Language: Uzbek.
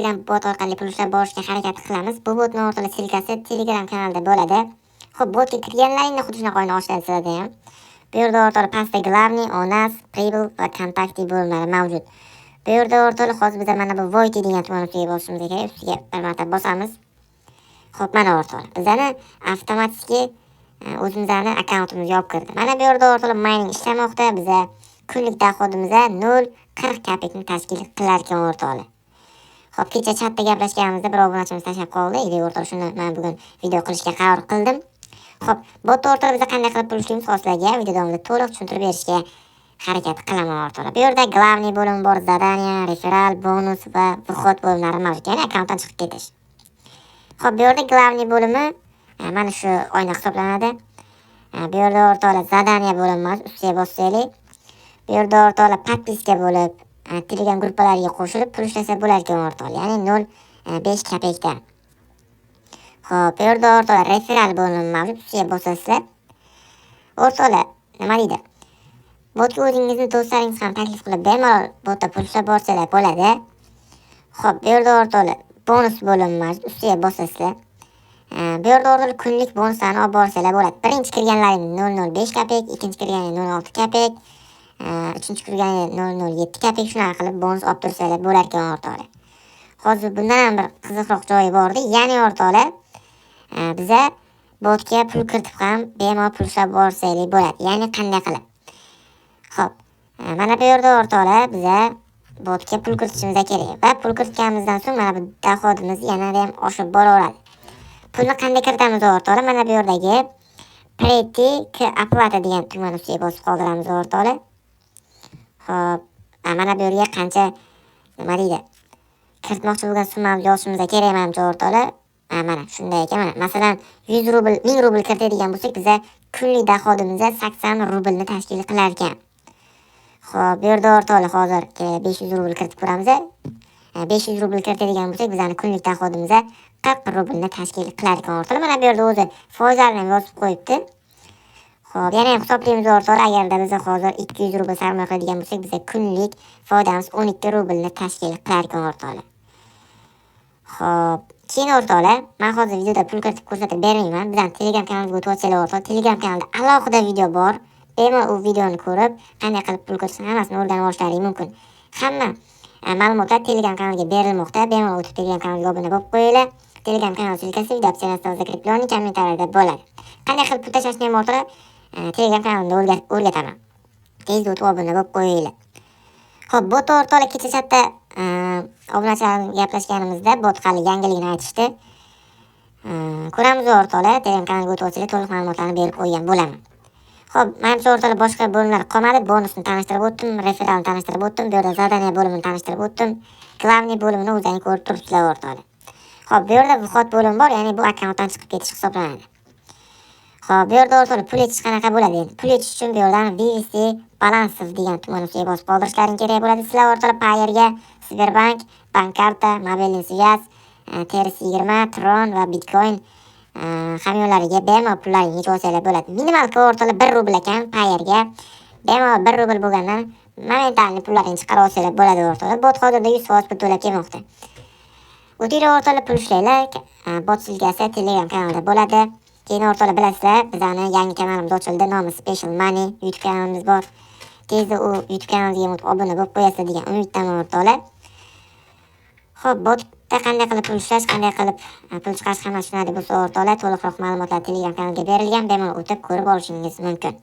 Telegram bot orqali pul ushlab borishga harakat qilamiz. Bu botning orqali silkasi Telegram kanalida bo'ladi. Xo'p, botga kirganlaringda xuddi shunaqa o'yin ochiladi ham. Bu yerda orqali pastda Glavniy, Onas, Prebl va Kontakti bo'limlari mavjud. Bu yerda orqali hozir biz mana bu Void degan tuman ustiga bosishimiz kerak. Ustiga bir marta bosamiz. Xo'p, mana orqali bizani avtomatik o'zimizning akkauntimizni yopib kirdi. Mana bu yerda orqali mining ishlamoqda. Biza kunlik doxodimiz 0.40 kopekni tashkil qilar ekan o'rtoqlar. Xo'p, kecha chatda gaplashganimizda bir obunachimiz tashlab qoldi. O'rtoqlar, shuni men bugun video qilishga qaror qildim. Xo'p, bot orqali biz qanday qilib pul ishlaymiz hozirga video davomida to'liq tushuntirib berishga harakat qilaman o'rtoqlar. Bu yerda Glavniy bo'lim bor, zadaniya, referal, bonus va vxod bo'limlari mavjud. Ya'ni akkauntdan chiqib ketish. Xo'p, bu yerda Glavniy bo'limi mana shu oyna hisoblanadi. Bu yerda o'rtoqlar zadaniya bo'limi mavjud. Ustiga bossaylik. Bu yerda o'rtoqlar podpiska bo'lib, Telegram gruppalariga qo'shilib pul ishlasa bo'lar ekan o'rtoqlar. Ya'ni 0.5 kopekdan. Xo'p, bu yerda o'rtoqlar referal bo'limi mavjud. Ustiga bosasizlar. O'rtoqlar, nima deydi? Botga o'zingizni do'stlaringiz ham taklif qilib bemalol botda pul ishlab borsalar bo'ladi. Xo'p, bu yerda o'rtoqlar bonus bo'limi mavjud. Ustiga bosasizlar. Bu yerda o'rtoqlar kunlik bonuslarni olib borsalar bo'ladi. Birinchi kirganlaringiz 0.05 kopek, ikkinchi kirganingiz 0.6 kopek, uchinchi kirganingiz 0.07 kopek shunaqa qilib bonus olib tursalar bo'lar ekan o'rtoqlar. Hozir bundan ham bir qiziqroq joyi bordi. Ya'ni o'rtoqlar, biza botga pul kiritib ham bemalol pul ishlab borsaylik bo'ladi. Ya'ni qanday qilib? Xo'p, mana bu yerda o'rtoqlar biza botga pul kiritishimiz kerak va pul kiritganimizdan so'ng mana bu doxodimiz yanada ham oshib boraveradi. Pulni qanday kiritamiz o'rtoqlar? Mana bu yerdagi Preti k оплата degan tugmani ustiga bosib qoldiramiz o'rtoqlar. Xo'p, mana bu yerga qancha nima deydi? Kiritmoqchi bo'lgan summamizni yozishimiz kerak menimcha o'rtoqlar. Mana shunday ekan. Mana masalan 100 rubl, 1000 rubl kiritadigan bo'lsak, biza kunlik doxodimiz 80 rublni tashkil qilar ekan. Xo'p, bu yerda o'rtoqlar hozir 500 rubl kiritib ko'ramiz. 500 rubl kiritadigan bo'lsak, bizning kunlik doxodimiz 40 rublni tashkil qilar ekan o'rtoqlar. Mana bu yerda o'zi foizlarini yozib qo'yibdi. Xo'p, yana ham hisoblaymiz o'rtoqlar. Agarda biz hozir 200 rubl sarmoya qiladigan bo'lsak, biza kunlik foydamiz 12 rublni tashkil qilar ekan o'rtoqlar. Xo'p, keyin o'rtoqlar, men hozir videoda pul kiritib ko'rsatib bermayman. Bizning Telegram kanalimizga o'tib olsanglar o'rtoqlar, Telegram kanalida alohida video bor. Bemalol u videoni ko'rib, qanday qilib pul kiritishni hammasini o'rganib olishlaringiz mumkin. Hamma ma'lumotlar Telegram kanaliga berilmoqda. Bemalol o'tib Telegram kanaliga obuna bo'lib qo'yinglar. Telegram kanal silkasi video opsiyasida zakreploni kommentariyada bo'ladi. Qanday qilib pul tashlashni ham o'rtoqlar Telegram kanalimda o'rgataman. Tezda o'tib obuna bo'lib qo'yinglar. Xo'p, bot orqali kecha chatda obunachilar gaplashganimizda bot hali yangiligini aytishdi. Ko'ramiz o'rtoqlar, Telegram kanaliga o'tib olsanglar to'liq ma'lumotlarni berib qo'ygan bo'laman. Xo'p, menimcha o'rtoqlar boshqa bo'limlar qolmadi. Bonusni tanishtirib o'tdim, referalni tanishtirib o'tdim, bu yerda zadaniya bo'limini tanishtirib o'tdim. Glavniy bo'limini o'zingiz ko'rib turibsizlar o'rtoqlar. Xo'p, bu yerda vxod bo'limi bor, ya'ni bu akkauntdan chiqib ketish hisoblanadi. Xo'p, bu yerda o'rtoqlar pul yetish qanaqa bo'ladi? Pul yetish uchun bu yerdan VVC Balansov degan tuman ustiga bosib qoldirishlaring kerak bo'ladi. Sizlar o'rtoqlar Payerga Sberbank, Bankkarta, Mobilniy Связь, TRS20, Tron va Bitcoin hamyonlariga bemalol pullaringizni yechib olsanglar bo'ladi. Minimalka o'rtoqlar 1 rubl ekan Payerga. Bemalol 1 rubl bo'lgandan momentalni pullaringizni chiqarib olsanglar bo'ladi o'rtoqlar. Bot hozirda 100% pul to'lab kelmoqda. O'tinglar o'rtoqlar pul ishlanglar. Bot silkasi Telegram kanalida bo'ladi. Keyin o'rtoqlar bilasizlar, bizning yangi kanalimiz ochildi. Nomi Special Money YouTube kanalimiz bor. Tezda u YouTube kanalimizga obuna bo'lib qo'yasizlar degan umiddaman o'rtoqlar. Xo'p, botda qanday qilib pul ishlash, qanday qilib pul chiqarish hammasi tushunadi bo'lsa o'rtoqlar, to'liqroq ma'lumotlar Telegram kanaliga berilgan. Bemalol o'tib ko'rib olishingiz mumkin.